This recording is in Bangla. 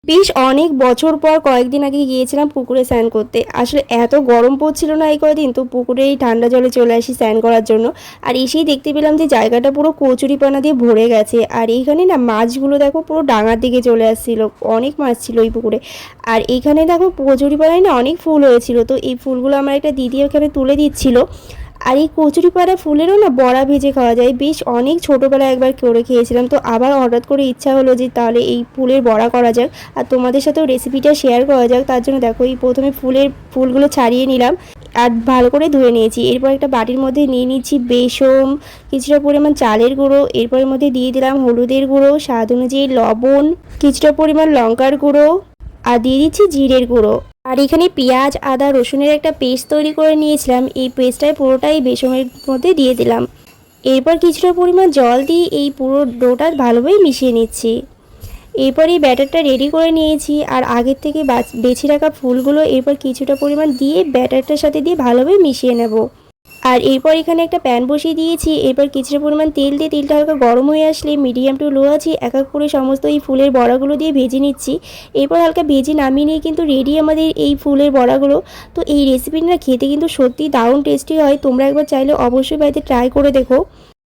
বেশ অনেক বছর পর কয়েকদিন আগে গিয়েছিলাম পুকুরে স্নান করতে। আসলে এত গরম পড়ছিল না এই কয়দিন, তো পুকুরে এই ঠান্ডা জলে চলে আসি স্নান করার জন্য। আর এসেই দেখতে পেলাম যে জায়গাটা পুরো কচুরিপানা দিয়ে ভরে গেছে। আর এইখানে না মাছগুলো দেখো পুরো ডাঙার দিকে চলে আসছিল, অনেক মাছ ছিল এই পুকুরে। আর এইখানে দেখো কচুরিপানায় না অনেক ফুল হয়েছিল, তো এই ফুলগুলো আমার একটা দিদি ওখানে তুলে দিচ্ছিল। আর এই কচুরিপানা ফুলেরও না বড়া ভেজে খাওয়া যায়, বেশ অনেক ছোটোবেলায় একবার করে খেয়েছিলাম, তো আবার হঠাৎ করে ইচ্ছা হলো যে তাহলে এই ফুলের বড়া করা যাক আর তোমাদের সাথেও রেসিপিটা শেয়ার করা যাক। তার জন্য দেখো এই প্রথমে ফুলগুলো ছাড়িয়ে নিলাম আর ভালো করে ধুয়ে নিয়েছি। এরপর একটা বাটির মধ্যে নিয়ে নিচ্ছি বেসন, কিছুটা পরিমাণ চালের গুঁড়ো, এরপরের মধ্যে দিয়ে দিলাম হলুদের গুঁড়ো, স্বাদ অনুযায়ী লবণ, কিছুটা পরিমাণ লঙ্কার গুঁড়ো আর দিয়ে দিচ্ছি জিরের গুঁড়ো। আর এখানে পেঁয়াজ আদা রসুনের একটা পেস্ট তৈরি করে নিয়েছিলাম, এই পেস্টটাই পুরোটাই বেসনের মধ্যে দিয়ে দিলাম। এরপর কিছুটা পরিমাণ জল দিয়ে এই পুরো ডোটা ভালোভাবে মিশিয়ে নিচ্ছি। এরপর এই ব্যাটারটা রেডি করে নিয়েছি আর আগের থেকে বেছে রাখা ফুলগুলো এরপর কিছুটা পরিমাণ দিয়ে ব্যাটারটার সাথে দিয়ে ভালোভাবে মিশিয়ে নেব। আর এরপর এখানে একটা প্যান বসিয়ে দিয়েছি, এরপর কিছুটা পরিমাণ তেল দিয়ে তেলটা হালকা গরম হয়ে আসলে মিডিয়াম টু লো আছে এক এক করে সমস্ত এই ফুলের বড়াগুলো দিয়ে ভেজে নিচ্ছি। এরপর হালকা ভেজে নামিয়ে নিয়ে কিন্তু রেডি আমাদের এই ফুলের বড়াগুলো। তো এই রেসিপিটা খেতে কিন্তু সত্যি দারুণ টেস্টি হয়, তোমরা একবার চাইলে অবশ্যই বাড়িতে ট্রাই করে দেখো।